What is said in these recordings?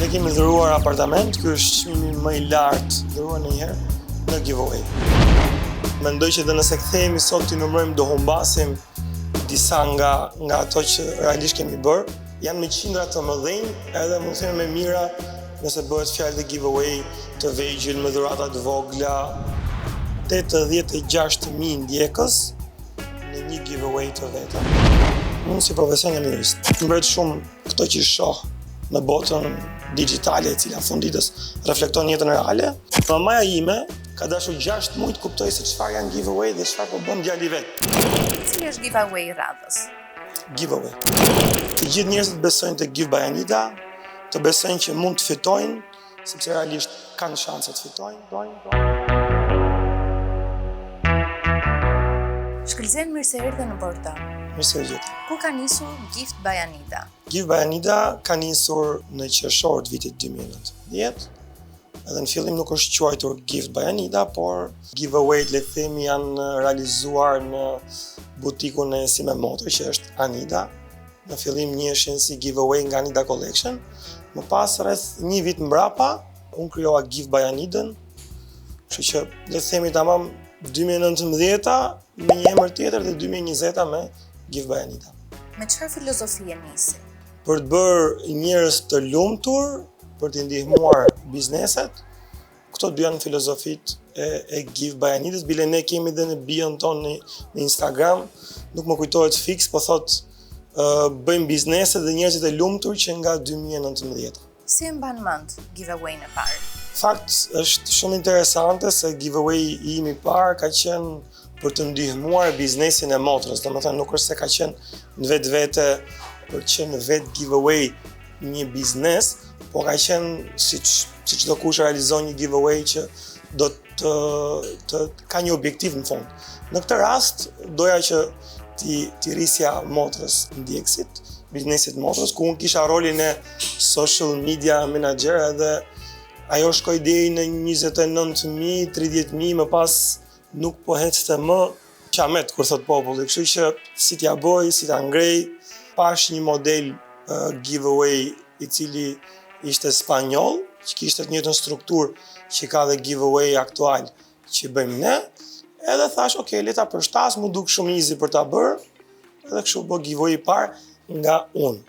Ne kemi dhuruar apartament, ky është çmimi më i lartë dhuruar ndonjëherë në giveaway. Mendoj që dhe nëse kthehemi sot t'i numërojmë do humbasim disa nga ato që realisht kemi bërë. Janë me qindra të mëdhenj, edhe mund të themi me mira nëse bëhet fjalë të giveaway të vegjël me dhurata të vogla. 86.000 ndjekës në një giveaway të vetëm. Unë si profesion jam jurist. Mbret shumë këto që shoh në botën digjitale e cila funditës reflekton jetën reale. Mamaja ime ka dashur 6 muaj të kuptoj se çfarë janë giveaway dhe çfarë po bën djali vet. Cili është giveaway i radhës? Giveaway. Të gjithë njerëzit besojnë te Give by Anita, të besojnë që mund të fitojnë, sepse realisht kanë shanse të fitojnë. Shkëlqen mirë se erdhe në portal. Mirë se vjen. Kur ka nisur Gift by Anita? Give by Anita ka nisur në qershor të vitit 2019. Edhe në fillim nuk është quajtur Gift by Anita, por giveaway-t le të themi janë realizuar në butikun e Si me Motor që është Anita. Në fillim njiheshin si giveaway nga Anita Collection. Më pas rreth një vit mbrapa, unë krijova Gift by Anitën. Kështu që le të themi tamam 2019 me një emër tjetër dhe 2020 me Give by Anita. Me çfarë filozofie nisi? Për të bërë njerëz të lumtur, për të ndihmuar bizneset. Këto dy janë filozofitë e Give by Anitës, bile ne kemi dhe në bion tonë në Instagram, nuk më kujtohet fix, po thot bëjmë bizneset dhe njerëzit e lumtur që nga 2019. Si e mban mend giveaway-n e parë? Fakt është shumë interesante se giveaway im i parë ka qenë për të ndihmuar biznesin e motrës, domethënë nuk është se ka qenë në vetvete për të qenë vetë giveaway një biznes, po ka qenë si çdo kush realizon një giveaway që do të ka një objektiv në fund. Në këtë rast doja që ti rrisja motrës ndjekësit, biznesit motrës, ku unë kisha rolin e social media manager edhe ajo shkoi deri në 29.000, 30.000, më pas nuk po hecte më qamet, kur thot populli. Kështu që si t'ja boj, si t'a ngrej, pash një model giveaway i cili ishte spanjoll, që kishte të njëjtën strukturë që ka dhe giveaway aktual që bëjmë ne, edhe thash, okay, le ta përshtas, mu duk shumë easy për ta bërë, edhe kështu bë giveaway i parë nga unë.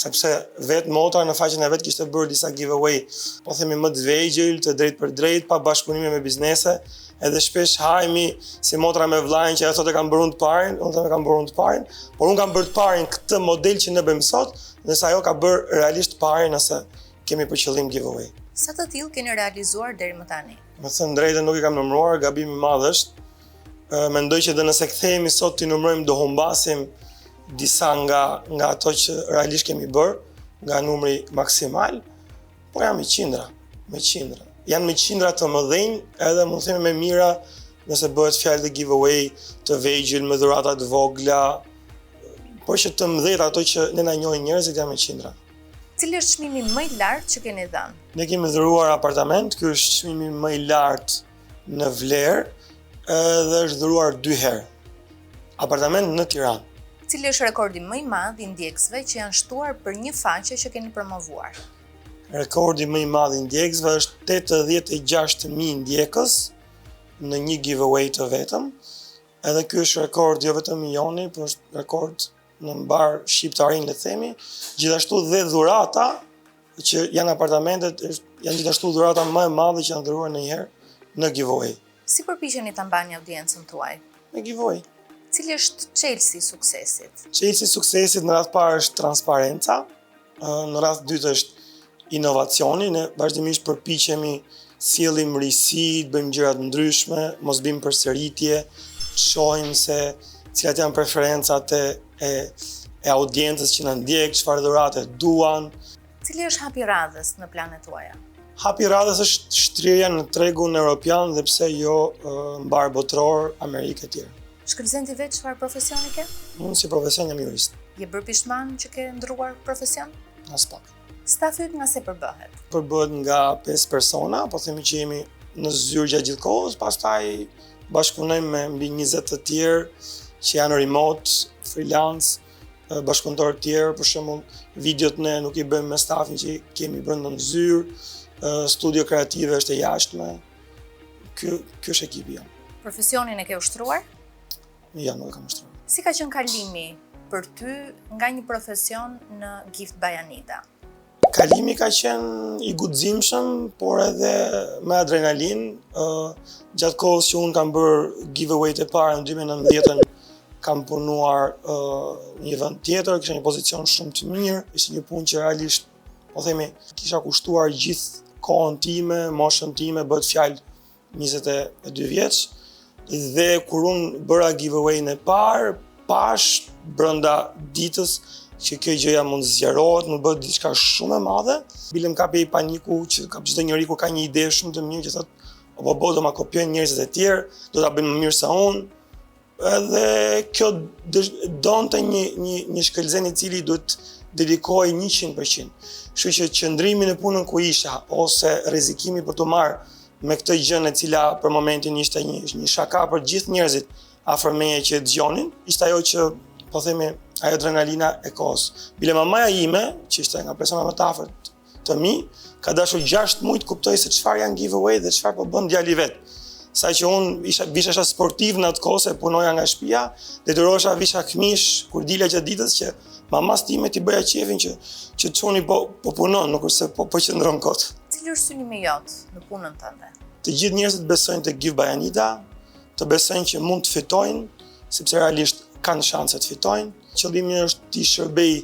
Sepse vetë motra në faqen e vetë kishte bërë disa giveaway, po themi më të vegjël, të drejt për drejt, pa bashkëpunime me biznese, edhe shpesh hajmi si motra me vllajën që ajo thotë kam bërë unë të parin, unë them kam bërë unë të parin, por unë kam bërë të parin këtë model që ne bëjmë sot, ndërsa ajo ka bërë realisht të parin nëse kemi për qëllim giveaway. Sa të tillë keni realizuar deri më tani? Me thënë drejtën nuk i kam numëruar, gabimi i madh është. Mendoj që dhe nëse kthehemi sot t'i numërojmë do humbasim disa nga ato që realisht kemi bërë, nga numri maksimal, por janë me qindra. Janë me qindra të mëdhenj, edhe mund të themi me mira nëse bëhet fjalë të giveaway të vegjël me dhurata të vogla, por që të mëdhej ato që ne na njohin njerëzit janë me qindra. Cili është çmimi më i lartë që keni dhënë? Ne kemi dhuruar apartament, ky është çmimi më i lartë në vlerë, dhe është dhuruar 2 herë. Apartament në Tiranë. Cili është rekordi më i madh i ndjekësve që janë shtuar për një faqe që keni promovuar? Rekordi më i madh i ndjekësve është 86.000 ndjekës në një giveaway të vetëm. Edhe ky është rekord jo vetëm i joni, por është rekord në mbar shqiptarinë le të themi. Gjithashtu dhe dhurata që janë apartamentet janë gjithashtu dhurata më e madhe që janë dhuruar ndonjëherë në giveaway. Si përpiqeni ta mbani audiencën tuaj? Me giveaway. Cili është çelësi i suksesit? Çelësi i suksesit në radh parë është transparenca, në radh dytë është inovacioni, ne vazhdimisht përpiqemi sjellim risi, bëjmë gjëra të ndryshme, mos bëjmë përsëritje, shohim se cilat janë preferencat e audiencës që na ndjek, çfarë dhurate duan. Cili është hapi i radhës në planet tuaja? Hapi i radhës është shtrierja në tregun evropian dhe pse jo mbar botror, Amerikë e tjerë. Shkëlqen ti vetë çfarë profesioni ke? Unë si profesion jam jurist. Je bërë pishman që ke ndruar profesion? As pak. Stafit nga se përbëhet? Përbëhet nga 5 persona, po themi që jemi në zyrë gjatë gjithë kohës, pastaj bashkëpunojmë me mbi 20 të tjerë që janë remote, freelance, bashkëpunëtorë të tjerë, për shembull, videot ne nuk i bëjmë me stafin që kemi brenda në zyrë, studio kreative është e jashtme. Ky është ekipi jam. Profesionin e ke ushtruar? Ja, nuk e kam ushtruar. Si ka qenë kalimi për ty nga një profesion në Gift by Anita? Kalimi ka qenë i guximshëm, por edhe me adrenalinë. Gjatë kohës që unë kam bërë giveaway-t e para në 2019, kam punuar në një vend tjetër, kisha një pozicion shumë të mirë, ishte një punë që realisht, po themi, kisha kushtuar gjithë kohën time, moshën time, bëhet fjalë 22 vjeç, dhe kur unë bëra giveaway-n e parë, pash brenda ditës që kjo gjëja mund zgjerohet, mund bëhet diçka shumë e madhe. Bilem kapi paniku që ka çdo njeri kur ka një ide shumë të mirë që thotë, po do ma kopjojnë njerëzit e tjerë, do ta bëjnë më mirë se unë. Edhe kjo donte një shkëlqen i cili duhet dedikohej 100%. Kështu që qëndrimi në punën ku isha ose rrezikimi për të marrë me këtë gjën e cila për momentin ishte një shaka për gjithë njerëzit afër meje që dëgjonin, ishte ajo që po themi ajo adrenalina e kohës. Bile mamaja ime, që ishte nga persona më të afërt të mi, ka dashur 6 muaj të kuptoj se çfarë janë giveaway dhe çfarë po bën djali vet. Sa që unë visha sportiv në atë kohë, se punoja nga shtëpia, detyrohesha visha këmish kur dilja gjatë ditës që mamas time t'i bëja qefin që çuni po punon, nuk është se po qëndron kot. Cili është synimi jot në punën tënde? Të gjithë njerëzit besojnë te Gift by Anita, të besojnë që mund të fitojnë, sepse realisht kanë shanse të fitojnë. Qëllimi është t'i shërbej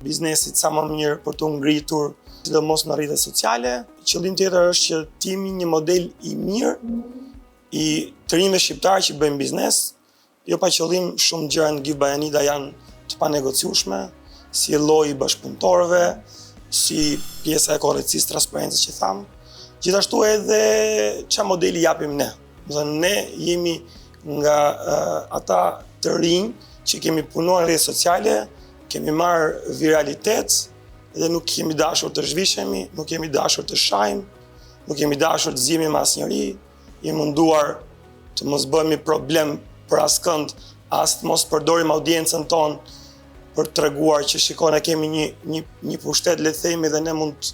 biznesit sa më mirë për të ngritur, sidomos në rrjetet sociale. Qëllimi tjetër është që t'jemi një model i mirë i të rinjve shqiptarë që bëjmë biznes. Jo pa qëllim, shumë gjëra në Gift by Anita janë të panegociueshme, si lloji i bashkëpunëtorëve, si pjesa e korrektësisë, transparencës që thamë. Gjithashtu edhe çfarë modeli japim ne. Ne jemi nga ata të rinj që kemi punuar në rrjetet sociale, kemi marrë viralitet dhe nuk kemi dashur të zhvishemi, nuk kemi dashur të shajmë, nuk kemi dashur të zihemi me asnjëri, jemi munduar të mos bëhemi problem për askënd, as të mos përdorim audiencën tonë për të treguar që shikon e kemi një pushtet, le të themi, dhe ne mund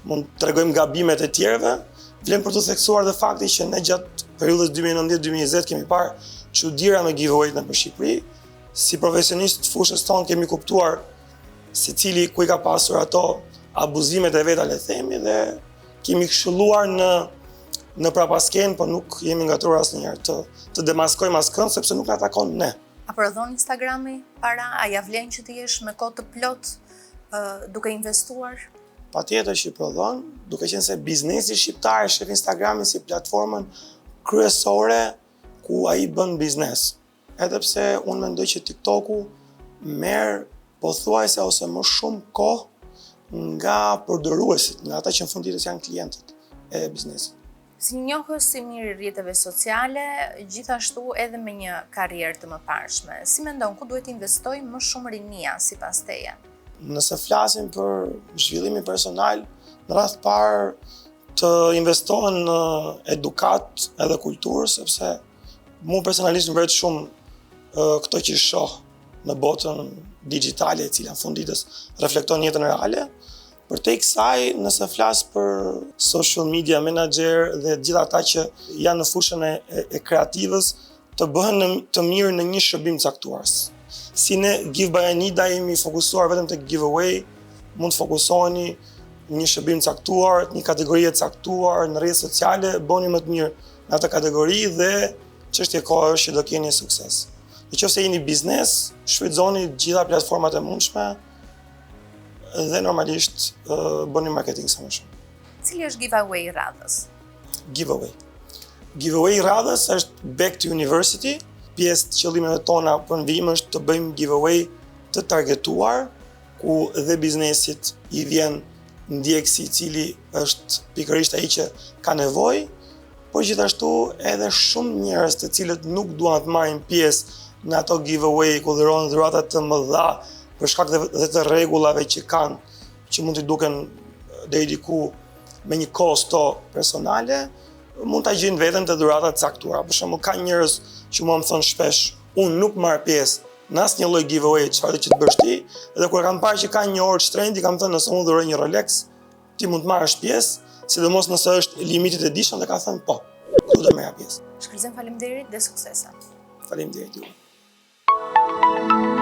të tregojmë gabimet e tjerëve. Vlen për të theksuar dhe fakti që ne gjatë periudhës 2019-2020 kemi parë çuditëra me giveaway në Shqipëri. Si profesionistë të fushës tonë kemi kuptuar secili ku i ka pasur ato abuzimet e veta, le të themi, dhe kemi këshilluar në prapaskenë, por nuk jemi ngatruar asnjëherë të demaskojmë askënd sepse nuk na takon ne. A prodhon Instagrami para? A ja vlen që të jesh me kohë të plot duke investuar? Patjetër që prodhon, duke qenë se biznesi shqiptar e shef Instagramin si platformën kryesore ku ai bën biznes. Edhe pse unë mendoj që TikToku merr pothuajse ose më shumë kohë nga përdoruesit, nga ata që në fund ditës janë klientët e biznesit. Si një njohës i mirë i rrjeteve sociale, gjithashtu edhe me një karrierë të mëparshme, si mendon ku duhet investoj më shumë rinia sipas teje? Nëse flasim për zhvillimin personal, në radh të parë të investohen në edukat edhe kulturë, sepse mu personalisht më vret shumë këto që shoh në botën digjitale, e cila në fund ditës reflekton jetën reale. Përtej kësaj, nëse flas për social media manager dhe gjithë ata që janë në fushën e kreativës, të bëhen të mirë në një shërbim caktuar. Si ne Gift by Anita jemi fokusuar vetëm te giveaway, mund të fokusoheni në një shërbim caktuar, një kategori e caktuar në rrjetet sociale, bëni më të mirë në atë kategori dhe çështja e kohës është që do keni sukses. Nëse jeni biznes, shfrytëzoni gjitha platformat e mundshme dhe normalisht bëni marketing sa më shumë. Cili është giveaway i radhës? Giveaway i radhës është Back to University. Pjesë të qëllimeve tona për në vijim është të bëjmë giveaway të targetuar, ku dhe biznesit i vjen ndjekësi i cili është pikërisht ai që ka nevojë, por gjithashtu edhe shumë njerëz të cilët nuk duan të marrin pjesë në ato giveaway ku dhurohen dhurata të mëdha për shkak dhe të rregullave që kanë, që mund të duken deri diku me një kosto personale, mund ta gjejnë veten te dhurata të caktuara. Për shembull, ka njerëz që mua më thon shpesh, unë nuk marr pjesë në asnjë lloj giveaway çfarë që të bësh ti, edhe kur kam parë që ka një orë shtrenjti, kam thënë nëse unë dhuroj një Rolex, ti mund të marrësh pjesë, sidomos nëse është limited edition, dhe ka thënë po, këtu do merra pjesë. Shkëlqim, faleminderit dhe suksese. Faleminderit ju.